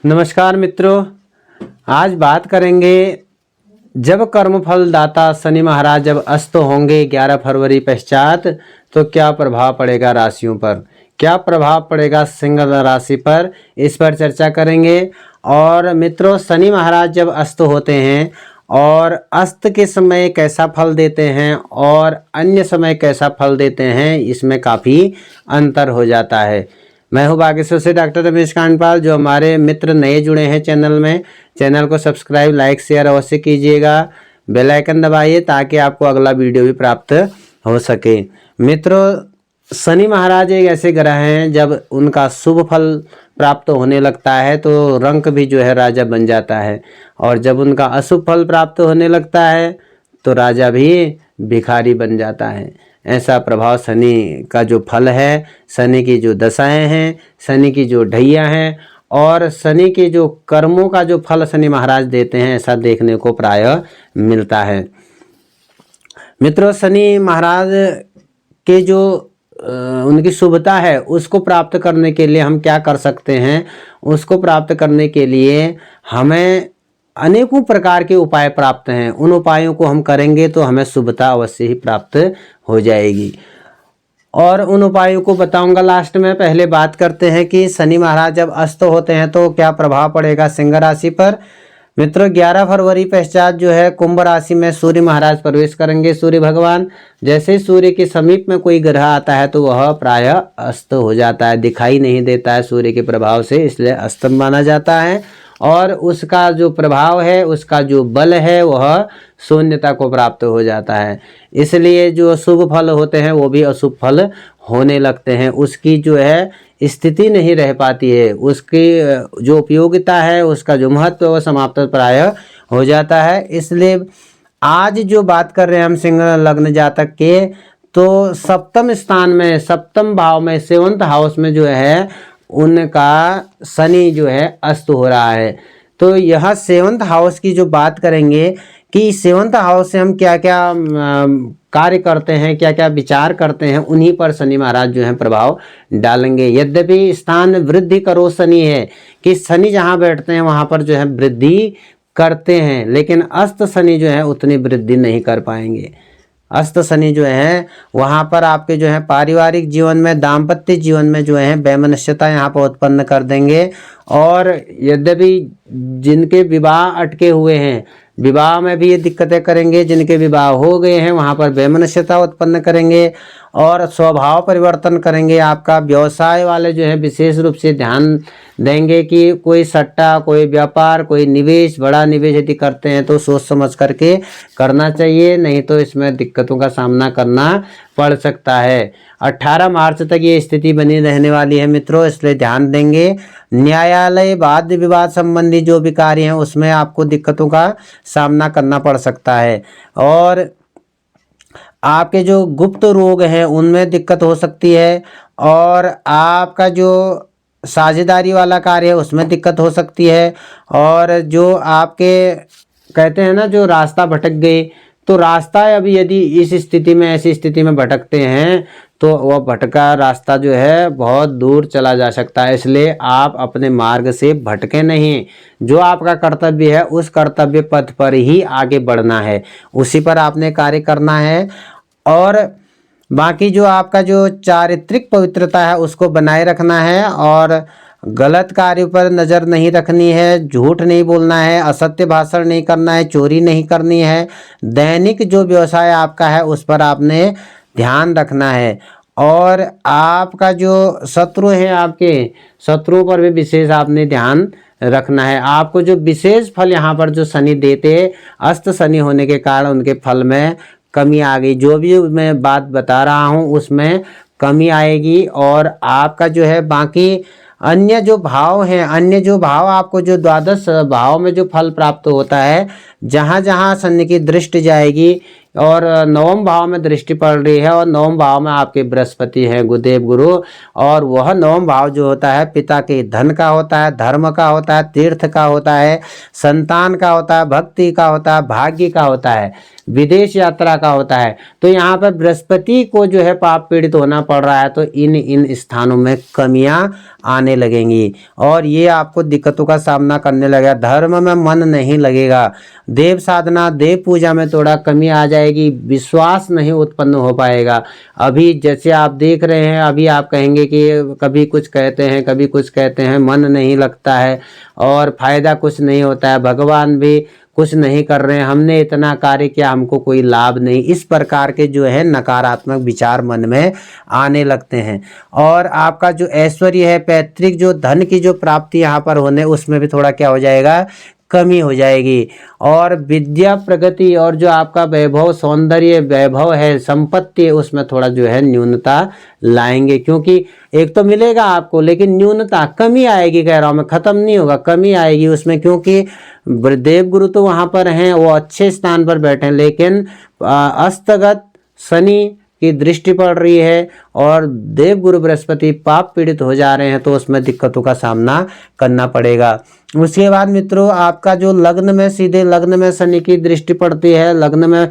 नमस्कार मित्रों, आज बात करेंगे जब कर्मफल दाता शनि महाराज जब अस्त होंगे 11 फरवरी पश्चात तो क्या प्रभाव पड़ेगा राशियों पर, क्या प्रभाव पड़ेगा सिंह राशि पर, इस पर चर्चा करेंगे। और मित्रों, शनि महाराज जब अस्त होते हैं और अस्त के समय कैसा फल देते हैं और अन्य समय कैसा फल देते हैं, इसमें काफ़ी अंतर हो जाता है। मैं हूं बागेश्वर से डॉक्टर रमेश कांडपाल। जो हमारे मित्र नए जुड़े हैं चैनल में, चैनल को सब्सक्राइब, लाइक, शेयर अवश्य कीजिएगा। बेल आइकन दबाइए ताकि आपको अगला वीडियो भी प्राप्त हो सके। मित्रों, शनि महाराज एक ऐसे ग्रह हैं, जब उनका शुभ फल प्राप्त होने लगता है तो रंक भी जो है राजा बन जाता है, और जब उनका अशुभ फल प्राप्त होने लगता है तो राजा भी भिखारी बन जाता है। ऐसा प्रभाव शनि का जो फल है, शनि की जो दशाएं हैं, शनि की जो ढैया हैं और शनि के जो कर्मों का जो फल शनि महाराज देते हैं, ऐसा देखने को प्रायः मिलता है। मित्रों, शनि महाराज के जो उनकी शुभता है उसको प्राप्त करने के लिए हम क्या कर सकते हैं, उसको प्राप्त करने के लिए हमें अनेकों प्रकार के उपाय प्राप्त हैं। उन उपायों को हम करेंगे तो हमें शुभता अवश्य ही प्राप्त हो जाएगी, और उन उपायों को बताऊंगा लास्ट में। पहले बात करते हैं कि शनि महाराज जब अस्त होते हैं तो क्या प्रभाव पड़ेगा सिंह राशि पर। मित्रों, 11 फरवरी पश्चात जो है कुंभ राशि में सूर्य महाराज प्रवेश करेंगे। सूर्य भगवान जैसे सूर्य के समीप में कोई ग्रह आता है तो वह प्रायः अस्त हो जाता है, दिखाई नहीं देता है सूर्य के प्रभाव से, इसलिए अस्त माना जाता है। और उसका जो प्रभाव है, उसका जो बल है, वह शून्यता को प्राप्त हो जाता है। इसलिए जो शुभ फल होते हैं वो भी अशुभ फल होने लगते हैं। उसकी जो है स्थिति नहीं रह पाती है, उसकी जो उपयोगिता है, उसका जो महत्व है, वह समाप्त प्रायः हो जाता है। इसलिए आज जो बात कर रहे हैं हम सिंह लग्न जातक के, तो सप्तम स्थान में, सप्तम भाव में, 7th हाउस में जो है उनका शनि जो है अस्त हो रहा है। तो यह 7th हाउस की जो बात करेंगे कि 7th हाउस से हम क्या क्या कार्य करते हैं, क्या क्या विचार करते हैं, उन्हीं पर शनि महाराज जो है प्रभाव डालेंगे। यद्यपि स्थान वृद्धि करो शनि है कि शनि जहाँ बैठते हैं वहाँ पर जो है वृद्धि करते हैं, लेकिन अस्त शनि जो है उतनी वृद्धि नहीं कर पाएंगे। अस्त शनि जो है वहाँ पर आपके जो है पारिवारिक जीवन में, दाम्पत्य जीवन में जो है वैमनस्यता यहाँ पर उत्पन्न कर देंगे। और यद्यपि जिनके विवाह अटके हुए हैं, विवाह में भी ये दिक्कतें करेंगे। जिनके विवाह हो गए हैं वहाँ पर वैमनस्यता उत्पन्न करेंगे और स्वभाव परिवर्तन करेंगे। आपका व्यवसाय वाले जो है विशेष रूप से ध्यान देंगे कि कोई सट्टा, कोई व्यापार, कोई निवेश, बड़ा निवेश यदि करते हैं तो सोच समझ करके करना चाहिए, नहीं तो इसमें दिक्कतों का सामना करना पड़ सकता है। 18 मार्च तक ये स्थिति बनी रहने वाली है मित्रों, इसलिए ध्यान देंगे। न्यायालय, वाद विवाद संबंधी जो भी कार्य हैं उसमें आपको दिक्कतों का सामना करना पड़ सकता है। और आपके जो गुप्त रोग हैं उनमें दिक्कत हो सकती है, और आपका जो साझेदारी वाला कार्य है उसमें दिक्कत हो सकती है। और जो आपके कहते हैं ना, जो रास्ता भटक गए, तो रास्ता अभी यदि इस स्थिति में, ऐसी स्थिति में भटकते हैं तो वह भटका रास्ता जो है बहुत दूर चला जा सकता है। इसलिए आप अपने मार्ग से भटके नहीं, जो आपका कर्तव्य है उस कर्तव्य पथ पर ही आगे बढ़ना है, उसी पर आपने कार्य करना है। और बाकी जो आपका जो चारित्रिक पवित्रता है उसको बनाए रखना है, और गलत कार्य पर नज़र नहीं रखनी है, झूठ नहीं बोलना है, असत्य भाषण नहीं करना है, चोरी नहीं करनी है। दैनिक जो व्यवसाय आपका है उस पर आपने ध्यान रखना है। और आपका जो शत्रु है, आपके शत्रुओं पर भी विशेष आपने ध्यान रखना है। आपको जो विशेष फल यहाँ पर जो शनि देते, अस्त शनि होने के कारण उनके फल में कमी आ गई। जो भी मैं बात बता रहा हूँ उसमें कमी आएगी। और आपका जो है बाकी अन्य जो भाव हैं, अन्य जो भाव आपको जो द्वादश भाव में जो फल प्राप्त होता है, जहाँ जहाँ शनि की दृष्टि जाएगी और नवम भाव में दृष्टि पड़ रही है और नवम भाव में आपके बृहस्पति हैं गुरुदेव गुरु। और वह नवम भाव जो होता है पिता के धन का होता है, धर्म का होता है, तीर्थ का होता है, संतान का होता है, भक्ति का होता है, भाग्य का होता है, विदेश यात्रा का होता है। तो यहाँ पर बृहस्पति को जो है पाप पीड़ित होना पड़ रहा है, तो इन स्थानों में कमियां आने लगेंगी और ये आपको दिक्कतों का सामना करने लगेगा। धर्म में मन नहीं लगेगा, देव साधना देव पूजा में थोड़ा कमी आ जाएगी, विश्वास नहीं उत्पन्न हो पाएगा। अभी जैसे आप देख रहे हैं, अभी आप कहेंगे कि कभी कुछ कहते हैं कभी कुछ कहते हैं, मन नहीं लगता है और फायदा कुछ नहीं होता है, भगवान भी कुछ नहीं कर रहे हैं, हमने इतना कार्य किया हमको कोई लाभ नहीं, इस प्रकार के जो है नकारात्मक विचार मन में आने लगते हैं। और आपका जो ऐश्वर्य है, पैतृक जो धन की जो प्राप्ति यहाँ पर होने, उसमें भी थोड़ा क्या हो जाएगा, कमी हो जाएगी। और विद्या प्रगति और जो आपका वैभव सौंदर्य वैभव है, संपत्ति है, उसमें थोड़ा जो है न्यूनता लाएंगे, क्योंकि एक तो मिलेगा आपको लेकिन न्यूनता कमी आएगी, कह रहा हूँ मैं, खत्म नहीं होगा, कमी आएगी उसमें, क्योंकि देव गुरु तो वहाँ पर हैं, वो अच्छे स्थान पर बैठे हैं, लेकिन अस्तगत शनि की दृष्टि पड़ रही है और देव गुरु बृहस्पति पाप पीड़ित हो जा रहे हैं, तो उसमें दिक्कतों का सामना करना पड़ेगा। उसके बाद मित्रों, आपका जो लग्न में, सीधे लग्न में शनि की दृष्टि पड़ती है, लग्न में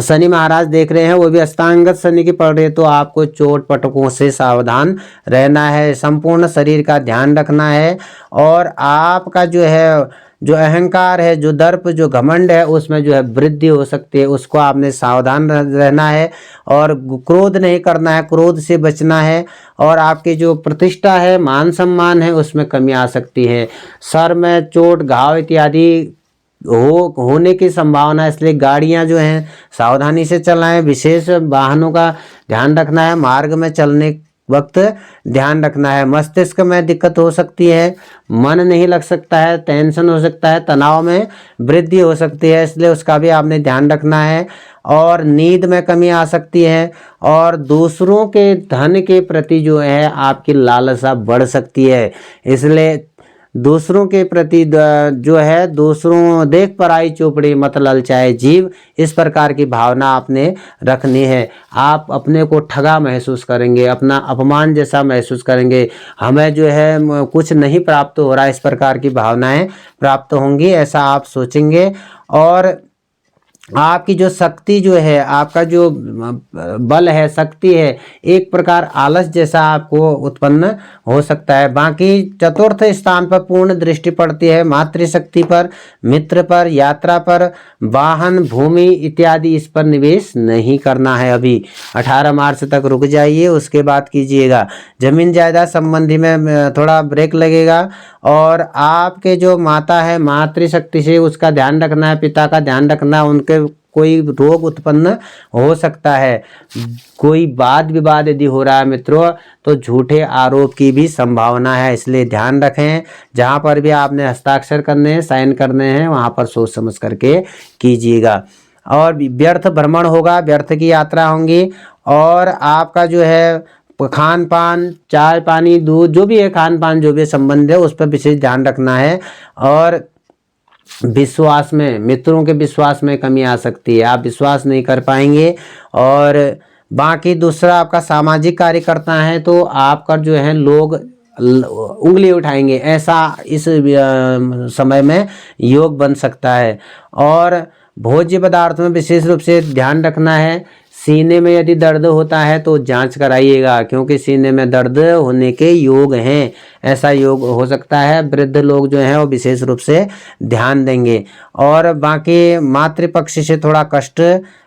शनि महाराज देख रहे हैं, वो भी अष्टांगत शनि की पड़ रही है, तो आपको चोट पटकों से सावधान रहना है, संपूर्ण शरीर का ध्यान रखना है। और आपका जो है, जो अहंकार है, जो दर्प, जो घमंड है, उसमें जो है वृद्धि हो सकती है, उसको आपने सावधान रहना है और क्रोध नहीं करना है, क्रोध से बचना है। और आपकी जो प्रतिष्ठा है, मान सम्मान है, उसमें कमी आ सकती है। सर में चोट घाव इत्यादि होने की संभावना है, इसलिए गाड़ियां जो हैं सावधानी से चलाएं, विशेष वाहनों का ध्यान रखना है, मार्ग में चलने वक्त ध्यान रखना है। मस्तिष्क में दिक्कत हो सकती है, मन नहीं लग सकता है, टेंशन हो सकता है, तनाव में वृद्धि हो सकती है, इसलिए उसका भी आपने ध्यान रखना है। और नींद में कमी आ सकती है और दूसरों के धन के प्रति जो है आपकी लालसा बढ़ सकती है, इसलिए दूसरों के प्रति जो है, दूसरों देख पराई चोपड़ी मत ललचाए जीव, इस प्रकार की भावना आपने रखनी है। आप अपने को ठगा महसूस करेंगे, अपना अपमान जैसा महसूस करेंगे, हमें जो है कुछ नहीं प्राप्त हो रहा, इस प्रकार की भावनाएं प्राप्त होंगी, ऐसा आप सोचेंगे। और आपकी जो शक्ति जो है, आपका जो बल है, शक्ति है, एक प्रकार आलस जैसा आपको उत्पन्न हो सकता है। बाकी चतुर्थ स्थान पर पूर्ण दृष्टि पड़ती है, मातृशक्ति पर, मित्र पर, यात्रा पर, वाहन, भूमि इत्यादि, इस पर निवेश नहीं करना है। अभी 18 मार्च तक रुक जाइए, उसके बाद कीजिएगा। जमीन जायदाद संबंधी में थोड़ा ब्रेक लगेगा। और आपके जो माता है, मातृशक्ति से उसका ध्यान रखना है, पिता का ध्यान रखना है, उनके कोई रोग उत्पन्न हो सकता है। कोई वाद विवाद यदि हो रहा है मित्रों, तो झूठे आरोप की भी संभावना है, इसलिए ध्यान रखें। जहाँ पर भी आपने हस्ताक्षर करने हैं, साइन करने हैं, वहाँ पर सोच समझ करके कीजिएगा। और व्यर्थ भ्रमण होगा, व्यर्थ की यात्रा होंगी। और आपका जो है खान पान, चाय पानी, दूध, जो भी है खान पान, जो भी संबंध है, उस पर विशेष ध्यान रखना है। और विश्वास में, मित्रों के विश्वास में कमी आ सकती है, आप विश्वास नहीं कर पाएंगे। और बाकी दूसरा, आपका सामाजिक कार्य करता है तो आपका जो है लोग उंगली उठाएंगे, ऐसा इस समय में योग बन सकता है। और भोज्य पदार्थ में विशेष रूप से ध्यान रखना है। सीने में यदि दर्द होता है तो जांच कराइएगा, क्योंकि सीने में दर्द होने के योग हैं, ऐसा योग हो सकता है। वृद्ध लोग जो हैं वो विशेष रूप से ध्यान देंगे। और बाकी मातृपक्ष से थोड़ा कष्ट,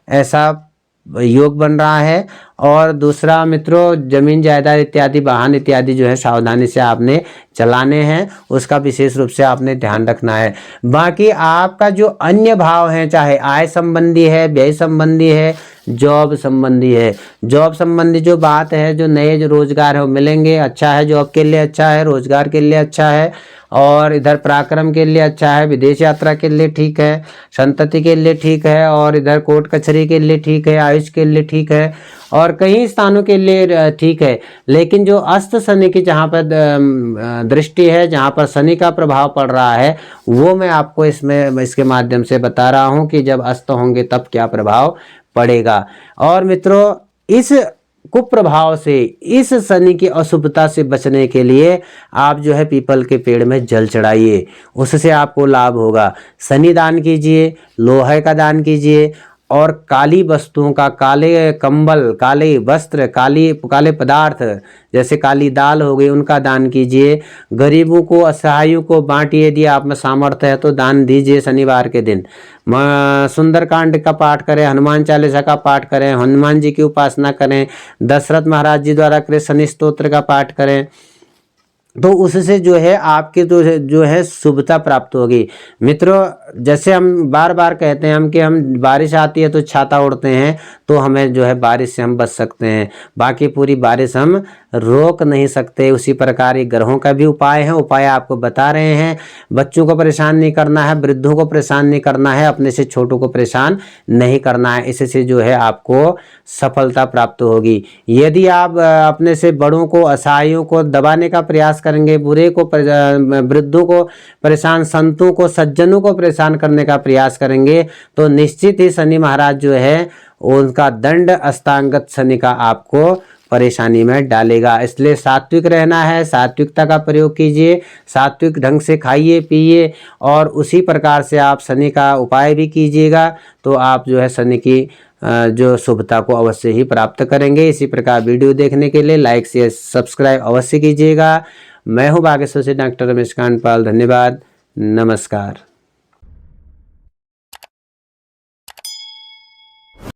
ऐसा योग बन रहा है। और दूसरा मित्रों, जमीन जायदाद इत्यादि, वाहन इत्यादि जो है सावधानी से आपने चलाने हैं, उसका विशेष रूप से आपने ध्यान रखना है। बाकी आपका जो अन्य भाव है, चाहे आय संबंधी है, व्यय संबंधी है, जॉब संबंधी है। जॉब संबंधी जो बात है, जो नए जो रोजगार है वो मिलेंगे, अच्छा है, जॉब के लिए अच्छा है, रोजगार के लिए अच्छा है, और इधर पराक्रम के लिए अच्छा है, विदेश यात्रा के लिए ठीक है, संतति के लिए ठीक है, और इधर कोर्ट कचहरी के लिए ठीक है, आयुष के लिए ठीक है, और कई स्थानों के लिए ठीक है। लेकिन जो अस्त शनि की जहाँ पर दृष्टि है, जहाँ पर शनि का प्रभाव पड़ रहा है, वो मैं आपको इसके माध्यम से बता रहा हूँ कि जब अस्त होंगे तब क्या प्रभाव पड़ेगा। और मित्रों, इस कुप्रभाव से, इस शनि की अशुभता से बचने के लिए आप जो है पीपल के पेड़ में जल चढ़ाइए, उससे आपको लाभ होगा। शनि दान कीजिए, लोहे का दान कीजिए, और काली वस्तुओं का, काले कंबल, काले वस्त्र, काले पदार्थ जैसे काली दाल हो गई, उनका दान कीजिए। गरीबों को, असहायों को बांटिए, यदि आप में सामर्थ्य है तो दान दीजिए। शनिवार के दिन सुंदरकांड का पाठ करें, हनुमान चालीसा का पाठ करें, हनुमान जी की उपासना करें, दशरथ महाराज जी द्वारा कृत शनि स्तोत्र का पाठ करें, तो उससे जो है आपके जो है शुभता प्राप्त होगी। मित्रों, जैसे हम बार बार कहते हैं हम कि हम बारिश आती है तो छाता ओढ़ते हैं, तो हमें जो है बारिश से हम बच सकते हैं, बाकी पूरी बारिश हम रोक नहीं सकते। उसी प्रकार ये ग्रहों का भी उपाय है, उपाय आपको बता रहे हैं। बच्चों को परेशान नहीं करना है, वृद्धों को परेशान नहीं करना है, अपने से छोटों को परेशान नहीं करना है, इससे जो है आपको सफलता प्राप्त होगी। यदि आप अपने से बड़ों को, असहायों को दबाने का प्रयास करेंगे, बुरे को, वृद्धों को परेशान, संतों को, सज्जनों को परेशान करने का प्रयास करेंगे, तो निश्चित ही शनि महाराज जो है उनका दंड अष्टांगत शनि का आपको परेशानी में डालेगा। इसलिए सात्विक रहना है, सात्विकता का प्रयोग कीजिए, सात्विक ढंग से खाइए पिइए, और उसी प्रकार से आप शनि का उपाय भी कीजिएगा, तो आप जो है शनि की जो शुभता को अवश्य ही प्राप्त करेंगे। इसी प्रकार वीडियो देखने के लिए लाइक शेयर सब्सक्राइब अवश्य कीजिएगा। मैं हूँ बागेश्वर से डॉक्टर रमेश कांडपाल। धन्यवाद, नमस्कार।